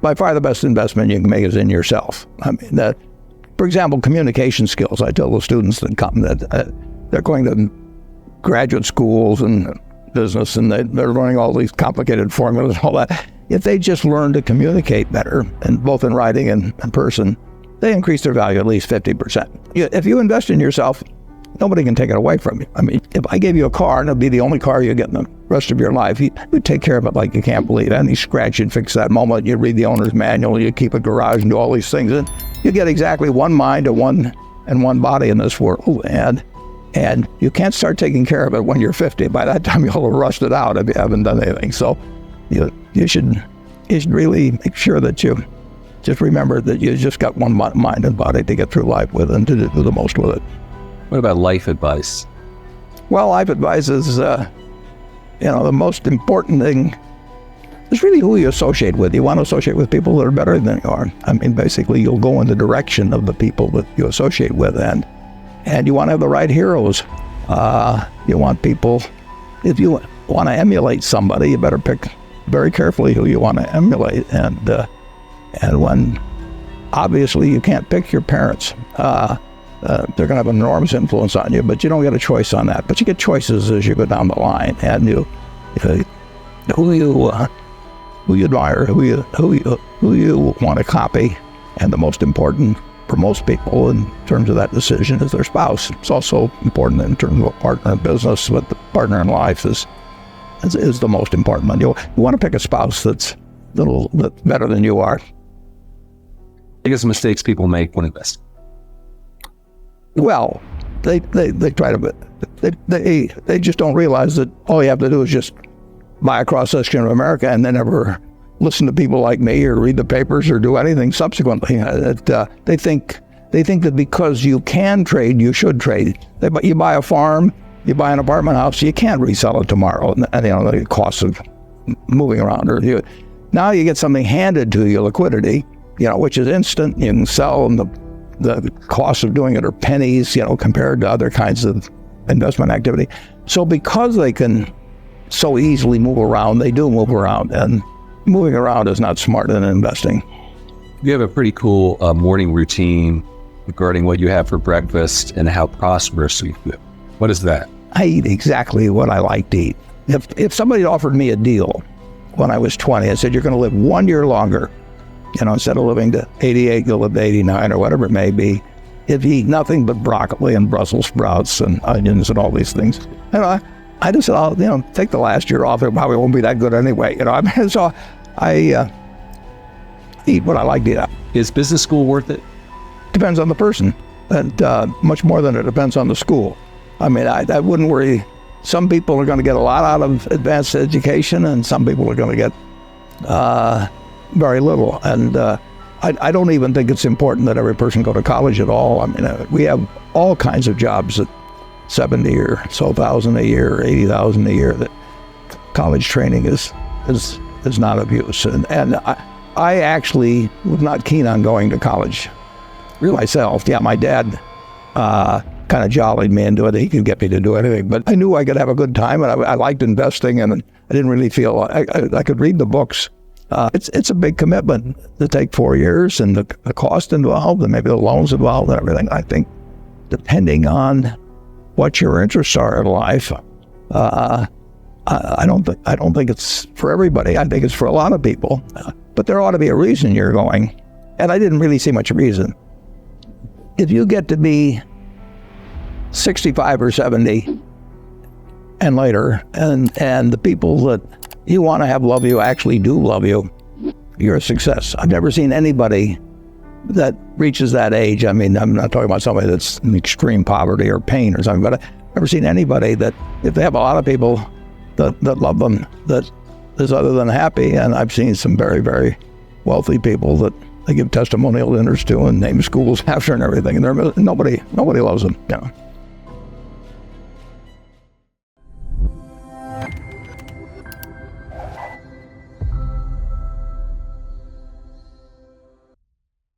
by far the best investment you can make is in yourself. I mean, that, for example, communication skills. I tell the students that come that they're going to graduate schools and business, and they're learning all these complicated formulas and all that. If they just learn to communicate better, and both in writing and in person, they increase their value at least 50%. If you invest in yourself, nobody can take it away from you. I mean, if I gave you a car and it'd be the only car you get in the rest of your life, you'd take care of it like you can't believe it. Any scratch, you'd fix that moment. You'd read the owner's manual. You'd keep a garage and do all these things. And you get exactly one mind and one body in this world. And you can't start taking care of it when you're 50. By that time, you'll have rusted out if you haven't done anything. So you should really make sure that you just remember that you just got one mind and body to get through life with and to do the most with it. What about life advice? Well, life advice is, the most important thing is really who you associate with. You want to associate with people that are better than you are. I mean, basically, you'll go in the direction of the people that you associate with, and you want to have the right heroes. You want people, if you want to emulate somebody, you better pick very carefully who you want to emulate. And when, obviously, you can't pick your parents. They're going to have an enormous influence on you, but you don't get a choice on that. But you get choices as you go down the line, and who you admire, who you want to copy, and the most important for most people in terms of that decision is their spouse. It's also important in terms of a partner in business, but the partner in life is the most important one. You want to pick a spouse that's a little bit better than you are. Biggest mistakes people make when investing? Well, they try to, they just don't realize that all you have to do is just buy a cross-section of America and then never listen to people like me or read the papers or do anything subsequently. They think that because you can trade, you should trade. You buy a farm, you buy an apartment house, you can't resell it tomorrow. And the cost of moving around. Now you get something handed to you, liquidity, which is instant. You can sell, and the cost of doing it are pennies, compared to other kinds of investment activity. So because they can so easily move around, they do move around, and moving around is not smarter than investing. You have a pretty cool morning routine regarding what you have for breakfast and how prosperous you feel. What is that? I eat exactly what I like to eat. If somebody offered me a deal when I was 20 and said, you're going to live 1 year longer, instead of living to 88, you'll live to 89 or whatever it may be, if you eat nothing but broccoli and Brussels sprouts and onions and all these things. I just said, I'll take the last year off. It probably won't be that good anyway. So I eat what I like to eat. Is business school worth it? Depends on the person, and much more than it depends on the school. I mean, I wouldn't worry. Some people are going to get a lot out of advanced education, and some people are going to get very little. And I don't even think it's important that every person go to college at all. I mean, we have all kinds of jobs at 70 or so thousand a year, or 80,000 a year, that college training is not of use. And I actually was not keen on going to college myself. Yeah, my dad kind of jollied me into it. He could get me to do anything, but I knew I could have a good time, and I liked investing, and I didn't really feel I could read the books. It's a big commitment to take 4 years, and the cost involved, and maybe the loans involved, and everything. I think depending on what your interests are in life, I don't think it's for everybody. I think it's for a lot of people, but there ought to be a reason you're going, and I didn't really see much reason. If you get to be 65 or 70 and later, and the people that you want to have love you actually do love you, you're a success. I've never seen anybody that reaches that age. I mean, I'm not talking about somebody that's in extreme poverty or pain or something, but I've never seen anybody that, if they have a lot of people that love them, that is other than happy. And I've seen some very, very wealthy people that they give testimonial dinners to and name schools after and everything, and nobody loves them.